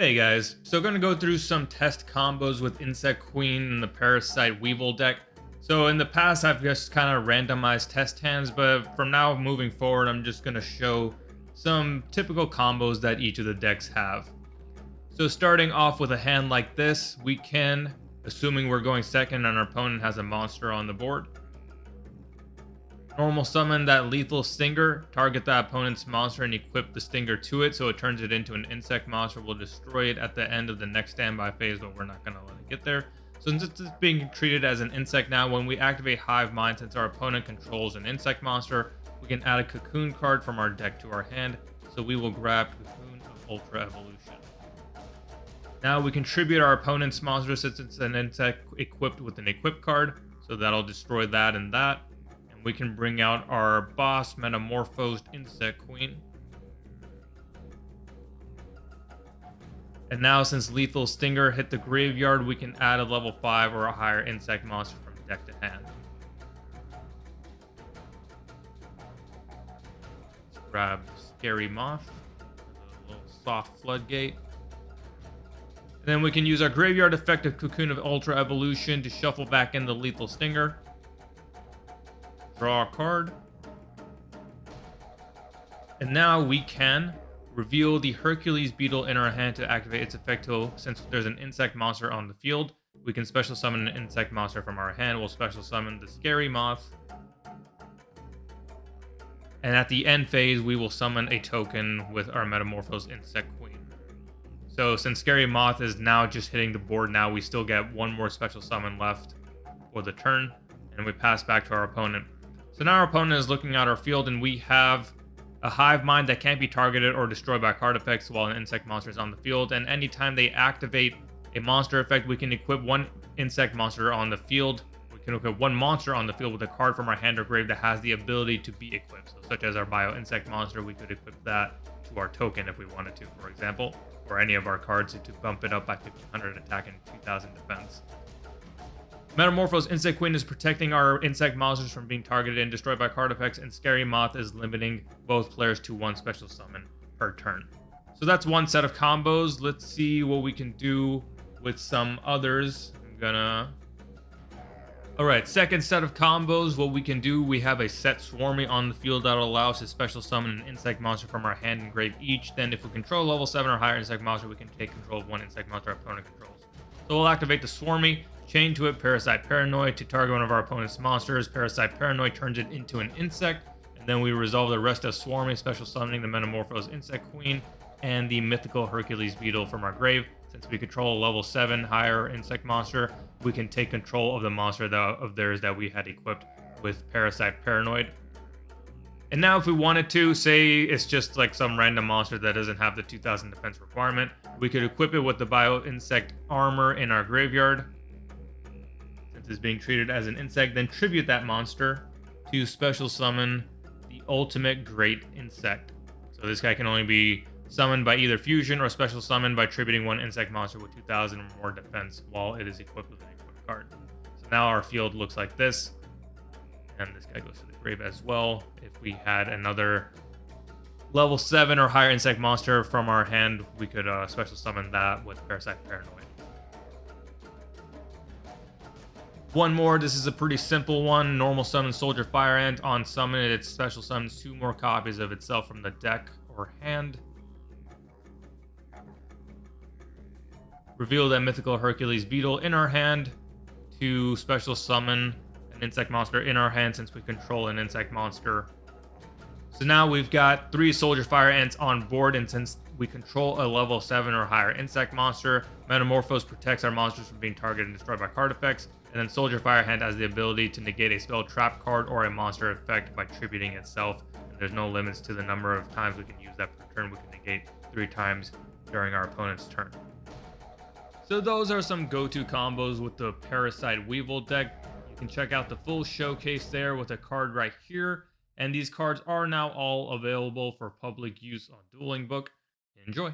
Hey guys, so going to go through some test combos with Insect Queen and the Parasite Weevil deck. So in the past I've just kind of randomized test hands, but from now moving forward I'm just going to show some typical combos that each of the decks have. So starting off with a hand like this, we can, assuming we're going second and our opponent has a monster on the board, normal summon that lethal stinger, target that opponent's monster and equip the stinger to it so it turns it into an insect monster. We'll destroy it at the end of the next standby phase, but we're not going to let it get there. So since it's being treated as an insect now, when we activate Hive Mind, since our opponent controls an insect monster, we can add a Cocoon card from our deck to our hand. So we will grab Cocoon of Ultra Evolution. Now we contribute our opponent's monster since it's an insect equipped with an equip card. So that'll destroy that and that. We can bring out our boss metamorphosed Insect Queen. And now since Lethal Stinger hit the graveyard, we can add a level 5 or a higher insect monster from deck to hand. Let's grab Scary Moth, a little soft floodgate. And then we can use our graveyard effect of Cocoon of Ultra Evolution to shuffle back in the Lethal Stinger. Draw a card. And now we can reveal the Hercules Beetle in our hand to activate its effect tool. Since there's an insect monster on the field, we can special summon an insect monster from our hand. We'll special summon the Scary Moth. And at the end phase, we will summon a token with our Metamorphosed Insect Queen. So since Scary Moth is now just hitting the board now, we still get one more special summon left for the turn. And we pass back to our opponent. So now our opponent is looking at our field and we have a Hive Mind that can't be targeted or destroyed by card effects while an insect monster is on the field. And anytime they activate a monster effect, we can equip one insect monster on the field. We can equip one monster on the field with a card from our hand or grave that has the ability to be equipped. So such as our Bio Insect monster, we could equip that to our token if we wanted to, for example. Or any of our cards to bump it up by 1500 attack and 2000 defense. Metamorphosed Insect Queen is protecting our insect monsters from being targeted and destroyed by card effects, and Scary Moth is limiting both players to one special summon per turn. So that's one set of combos. Let's see what we can do with some others. Alright, second set of combos. What we can do, we have a set Swarmy on the field that will allow us to special summon an insect monster from our hand and grave each. Then if we control level 7 or higher insect monster, we can take control of one insect monster our opponent controls. So we'll activate the Swarmy. Chain to it Parasite Paranoid to target one of our opponent's monsters. Parasite Paranoid turns it into an insect, and then we resolve the rest of Swarmy, special summoning the Metamorphosed Insect Queen and the mythical Hercules Beetle from our grave. Since we control a level 7 higher insect monster, we can take control of the monster of theirs that we had equipped with Parasite Paranoid. And now if we wanted to, say it's just like some random monster that doesn't have the 2000 defense requirement, we could equip it with the Bio Insect armor in our graveyard. Is being treated as an insect, then tribute that monster to special summon the ultimate great insect. So this guy can only be summoned by either fusion or special summon by tributing one insect monster with 2000 or more defense while it is equipped with an equipped card. So now our field looks like this, and this guy goes to the grave as well. If we had another level 7 or higher insect monster from our hand, we could special summon that with Parasite Paranoid. One more, this is a pretty simple one. Normal summon Soldier Fire Ant. On summon it special summons 2 more copies of itself from the deck or hand. Reveal that mythical Hercules Beetle in our hand to special summon an insect monster in our hand since we control an insect monster. So now we've got 3 Soldier Fire Ants on board, and since we control a level 7 or higher insect monster, Metamorphose protects our monsters from being targeted and destroyed by card effects. And then Soldier Fire Hand has the ability to negate a spell trap card or a monster effect by tributing itself. And there's no limits to the number of times we can use that per turn. We can negate 3 times during our opponent's turn. So those are some go-to combos with the Parasite Weevil deck. You can check out the full showcase there with a card right here. And these cards are now all available for public use on Dueling Book. Enjoy!